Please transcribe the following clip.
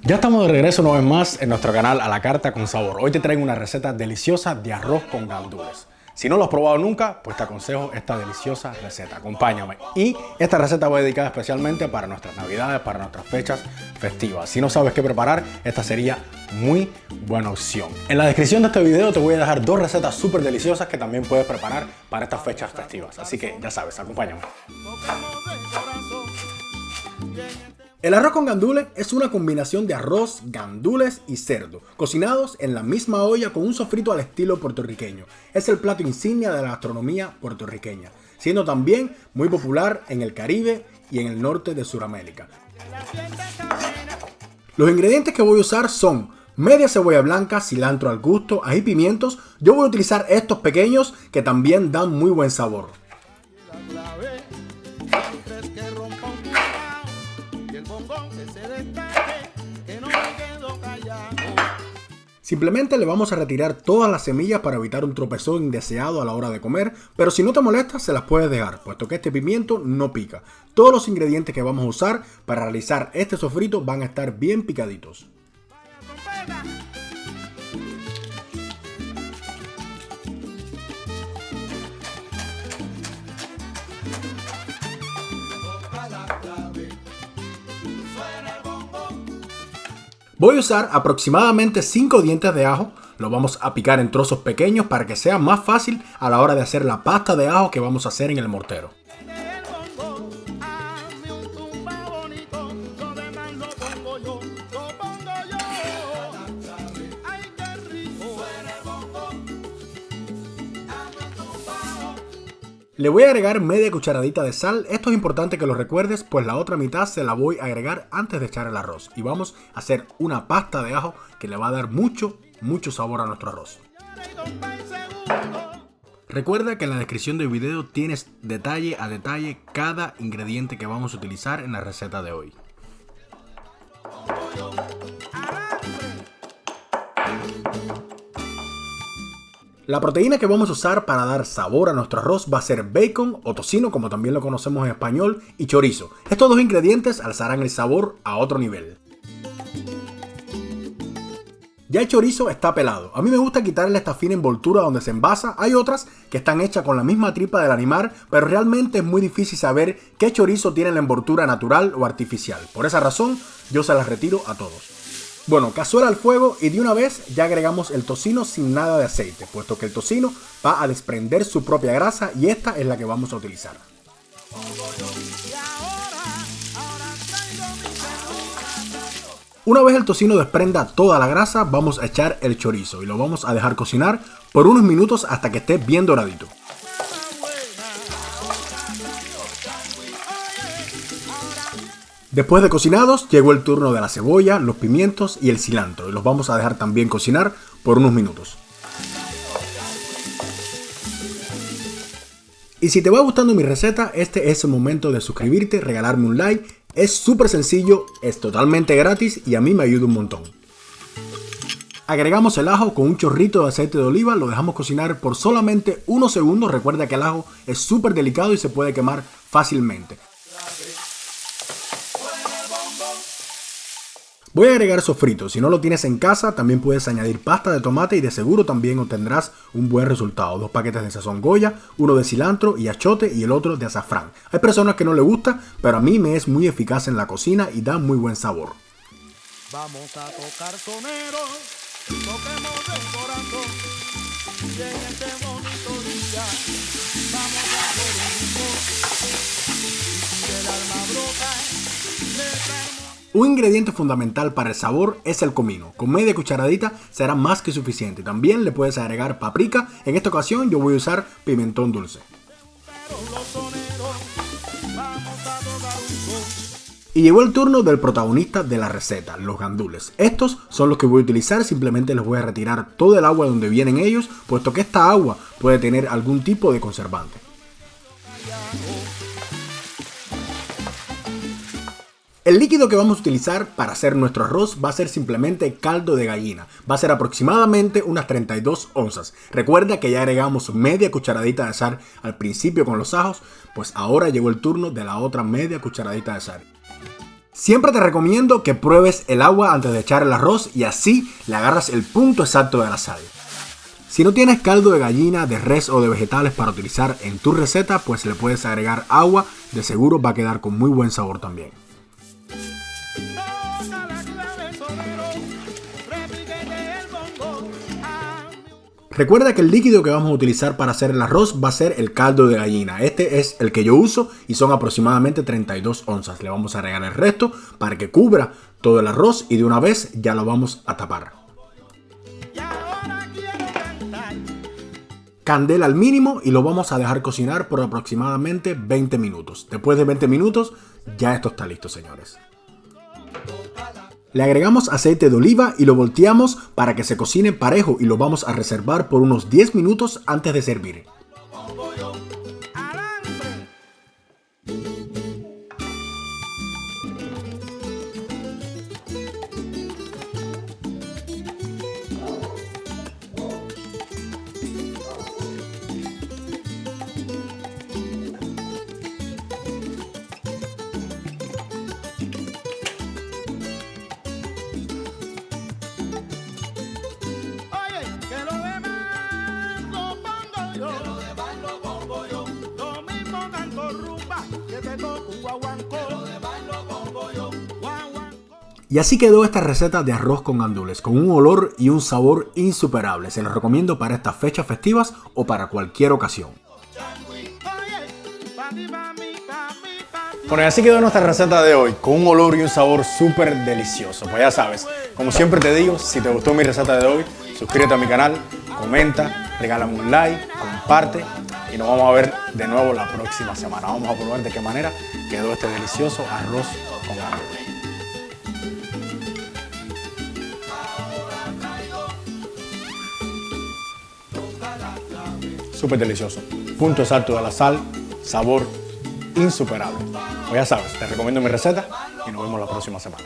Ya estamos de regreso una vez más en nuestro canal A la Carta con Sabor. Hoy te traigo una receta deliciosa de arroz con gandules. Si no lo has probado nunca, pues te aconsejo esta deliciosa receta. Acompáñame. Y esta receta va dedicada especialmente para nuestras navidades, para nuestras fechas festivas. Si no sabes qué preparar, esta sería muy buena opción. En la descripción de este video te voy a dejar dos recetas súper deliciosas que también puedes preparar para estas fechas festivas. Así que ya sabes, acompáñame. El arroz con gandules es una combinación de arroz, gandules y cerdo, cocinados en la misma olla con un sofrito al estilo puertorriqueño. Es el plato insignia de la gastronomía puertorriqueña, siendo también muy popular en el Caribe y en el norte de Sudamérica. Los ingredientes que voy a usar son media cebolla blanca, cilantro al gusto, ají, pimientos. Yo voy a utilizar estos pequeños que también dan muy buen sabor. Simplemente le vamos a retirar todas las semillas para evitar un tropezón indeseado a la hora de comer, pero si no te molesta se las puedes dejar, puesto que este pimiento no pica. Todos los ingredientes que vamos a usar para realizar este sofrito van a estar bien picaditos. Voy a usar aproximadamente 5 dientes de ajo, lo vamos a picar en trozos pequeños para que sea más fácil a la hora de hacer la pasta de ajo que vamos a hacer en el mortero. Le voy a agregar media cucharadita de sal. Esto es importante que lo recuerdes, pues la otra mitad se la voy a agregar antes de echar el arroz. Y vamos a hacer una pasta de ajo que le va a dar mucho sabor a nuestro arroz. Recuerda que en la descripción del video tienes detalle a detalle cada ingrediente que vamos a utilizar en la receta de hoy. La proteína que vamos a usar para dar sabor a nuestro arroz va a ser bacon o tocino, como también lo conocemos en español, y chorizo. Estos dos ingredientes alzarán el sabor a otro nivel. Ya el chorizo está pelado. A mí me gusta quitarle esta fina envoltura donde se envasa. Hay otras que están hechas con la misma tripa del animal, pero realmente es muy difícil saber qué chorizo tiene la envoltura natural o artificial. Por esa razón, yo se las retiro a todos. Bueno, cazuela al fuego y de una vez ya agregamos el tocino sin nada de aceite, puesto que el tocino va a desprender su propia grasa y esta es la que vamos a utilizar. Una vez el tocino desprenda toda la grasa, vamos a echar el chorizo y lo vamos a dejar cocinar por unos minutos hasta que esté bien doradito. Después de cocinados, llegó el turno de la cebolla, los pimientos y el cilantro y los vamos a dejar también cocinar por unos minutos. Y si te va gustando mi receta, este es el momento de suscribirte, regalarme un like. Es súper sencillo, es totalmente gratis y a mí me ayuda un montón. Agregamos el ajo con un chorrito de aceite de oliva, lo dejamos cocinar por solamente unos segundos. Recuerda que el ajo es súper delicado y se puede quemar fácilmente. Voy a agregar sofrito. Si no lo tienes en casa, también puedes añadir pasta de tomate y de seguro también obtendrás un buen resultado. 2 paquetes de sazón Goya, uno de cilantro y achote y el otro de azafrán. Hay personas que no les gusta, pero a mí me es muy eficaz en la cocina y da muy buen sabor. Vamos a tocar soneros, toquemos el corazón y en este bonito día vamos a hacer un ritmo y si el alma brota le traemos. Un ingrediente fundamental para el sabor es el comino. Con media cucharadita será más que suficiente. También le puedes agregar paprika. En esta ocasión yo voy a usar pimentón dulce. Y llegó el turno del protagonista de la receta, los gandules. Estos son los que voy a utilizar, simplemente les voy a retirar todo el agua donde vienen ellos, puesto que esta agua puede tener algún tipo de conservante. El líquido que vamos a utilizar para hacer nuestro arroz va a ser simplemente caldo de gallina. Va a ser aproximadamente unas 32 onzas. Recuerda que ya agregamos media cucharadita de sal al principio con los ajos, pues ahora llegó el turno de la otra media cucharadita de sal. Siempre te recomiendo que pruebes el agua antes de echar el arroz y así le agarras el punto exacto de la sal. Si no tienes caldo de gallina, de res o de vegetales para utilizar en tu receta, pues le puedes agregar agua, de seguro va a quedar con muy buen sabor también. Recuerda que el líquido que vamos a utilizar para hacer el arroz va a ser el caldo de gallina. Este es el que yo uso y son aproximadamente 32 onzas. Le vamos a agregar el resto para que cubra todo el arroz y de una vez ya lo vamos a tapar. Candela al mínimo y lo vamos a dejar cocinar por aproximadamente 20 minutos. Después de 20 minutos ya esto está listo, señores. Le agregamos aceite de oliva y lo volteamos para que se cocine parejo y lo vamos a reservar por unos 10 minutos antes de servir. Y así quedó esta receta de arroz con gandules, con un olor y un sabor insuperables. Se los recomiendo para estas fechas festivas o para cualquier ocasión. Bueno, y así quedó nuestra receta de hoy, con un olor y un sabor súper delicioso. Pues ya sabes, como siempre te digo, si te gustó mi receta de hoy, suscríbete a mi canal, comenta, regálame un like, comparte y nos vamos a ver de nuevo la próxima semana. Vamos a probar de qué manera quedó este delicioso arroz con gandules. Súper delicioso. Punto exacto de la sal, sabor insuperable. Pues ya sabes, te recomiendo mi receta y nos vemos la próxima semana.